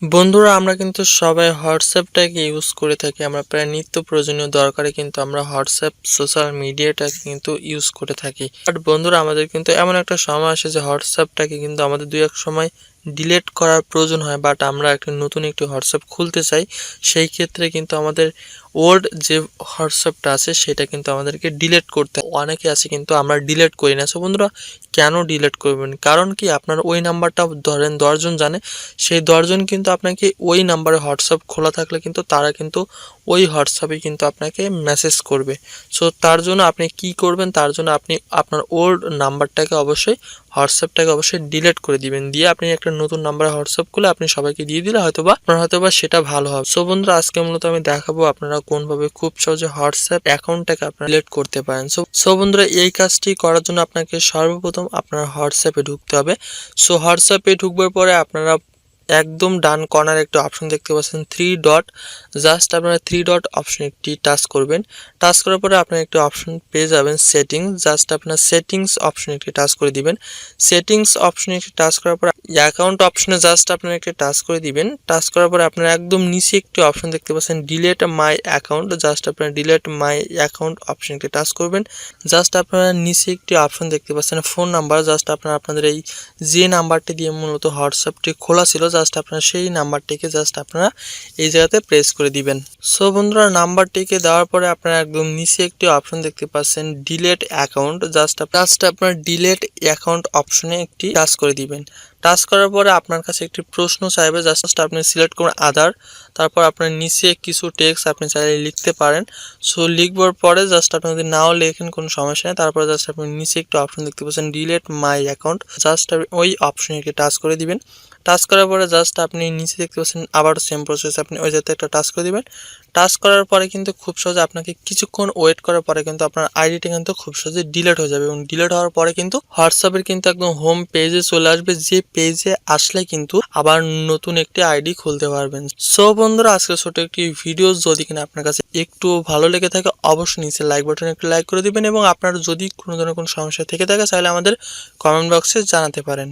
বন্ধুরা আমরা কিন্তু সবাই হোয়াটসঅ্যাপটাকে ইউজ করে থাকি। আমরা প্রায় নিত্য প্রয়োজনীয় দরকারে কিন্তু আমরা হোয়াটসঅ্যাপ সোশ্যাল মিডিয়াটাকে কিন্তু ইউজ করে থাকি। বাট বন্ধুরা আমাদের কিন্তু এমন একটা সময় আসে যে হোয়াটসঅ্যাপটাকে কিন্তু আমাদের দুই এক সময় ডিলিট করার প্রয়োজন হয়, বাট আমরা নতুন একটি হোয়াটসঅ্যাপ খুলতে চাই। সেই ক্ষেত্রে কিন্তু আমাদের ওল্ড যে হোয়াটসঅ্যাপটা আছে সেটা কিন্তু আমাদেরকে ডিলিট করতে হয়। অনেকে আছে কিন্তু আমরা ডিলিট করি না। সো বন্ধুরা কেন ডিলিট করবেন? কারণ কি, আপনার ওই নাম্বারটা ধরেন 10 জন জানে, সেই 10 জন কিন্তু আপনাকে ওই নাম্বারে হোয়াটসঅ্যাপ খোলা থাকলে কিন্তু তারা কিন্তু ওই হোয়াটসঅ্যাপে কিন্তু আপনাকে মেসেজ করবে। সো তার জন্য আপনি কি করবেন? তার জন্য আপনি আপনার ওল্ড নাম্বারটাকে অবশ্যই হোয়াটসঅ্যাপটাকে অবশ্যই ডিলিট করে দিবেন। দিয়ে আপনি একটা নতুন নাম্বারে হোয়াটসঅ্যাপ খুলে আপনি সবাইকে দিয়ে দিলে হয়তোবা সেটা ভালো হবে। সো বন্ধুরা আজকে মূলত আমি দেখাবো আপনারা কোনভাবে খুব সহজে হোয়াটসঅ্যাপ অ্যাকাউন্টটাকে আপনারা ডিলিট করতে পারেন। সো বন্ধুরা এই কাজটি করার জন্য আপনাকে সর্বপ্রথম আপনার হোয়াটসঅ্যাপে ঢুকতে হবে। সো হোয়াটসঅ্যাপে ঢুকবার পরে আপনারা একদম ডান কর্নারে একটা অপশন দেখতে পাচ্ছেন 3 ডট। জাস্ট আপনারা 3 ডট অপশন একটি টাচ করবেন। টাচ করার পরে আপনারা একটি অপশন পেয়ে যাবেন সেটিংস। জাস্ট আপনার সেটিংস অপশন একটি টাচ করে দিবেন। সেটিংস অপশনে একটি টাচ করার পর অ্যাকাউন্ট অপশনে জাস্ট আপনারা একটি টাচ করে দিবেন। টাচ করার পরে আপনারা একদম নিচে একটি অপশন দেখতে পাচ্ছেন ডিলিট মাই অ্যাকাউন্ট। জাস্ট আপনারা ডিলিট মাই অ্যাকাউন্ট অপশন একটি টাচ করবেন। জাস্ট আপনারা নিচে একটি অপশন দেখতে পাচ্ছেন ফোন নাম্বার। জাস্ট আপনারা আপনাদের এই যে নাম্বারটি দিয়ে মূলত হোয়াটসঅ্যাপটি খোলা ছিল, জাস্ট আপনারা সেই নাম্বারটিকে জাস্ট আপনারা এই জায়গাতে প্রেস করে দিবেন। সো বন্ধুরা নাম্বারটিকে দেওয়ার পরে আপনারা একদম নিচে একটি অপশন দেখতে পাচ্ছেন ডিলিট অ্যাকাউন্ট। জাস্ট আপনারা ডিলিট অ্যাকাউন্ট অপশনে একটি টাচ করে দিবেন। টাচ করার পরে আপনার কাছে একটি প্রশ্ন চাইবে। জাস্ট আপনি সিলেক্ট করুন আদার। তারপর আপনার নিচে কিছু টেক্সট আপনি চাইলে লিখতে পারেন। সো লিখবার পরে জাস্ট আপনি যদি নাও লেখেন কোনো সমস্যা নেই। তারপর জাস্ট আপনি নিচে একটু অপশন দেখতে পাচ্ছেন ডিলিট মাই অ্যাকাউন্ট। জাস্ট ওই অপশনে একটি টাচ করে দিবেন। টাচ করার পরে জাস্ট আপনি নিচে দেখতে পাচ্ছেন আবার সেম প্রসেস, আপনি ওই জায়গাতে একটা টাচ করে দিবেন। টাচ করার পরে কিন্তু খুব সহজে আপনাকে কিছুক্ষণ ওয়েট করার পরে কিন্তু আপনার আইডিটা কিন্তু খুব সহজে ডিলিট হয়ে যাবে, এবং ডিলিট হওয়ার পরে কিন্তু হোয়াটসঅ্যাপের কিন্তু একদম হোম পেজে চলে আসবে, যে পেজে আসলে কিন্তু আবার নতুন একটি আইডি খুলতে পারবেন। সো বন্ধুরা আজকে ছোট একটি ভিডিও যদি কিনা আপনার কাছে একটু ভালো লেগে থাকে অবশ্যই নিচে লাইক বাটনে একটু লাইক করে দিবেন, এবং আপনার যদি কোনো ধরনের কোনো সমস্যা থেকে থাকে চাইলে আমাদের কমেন্ট বক্সে জানাতে পারেন।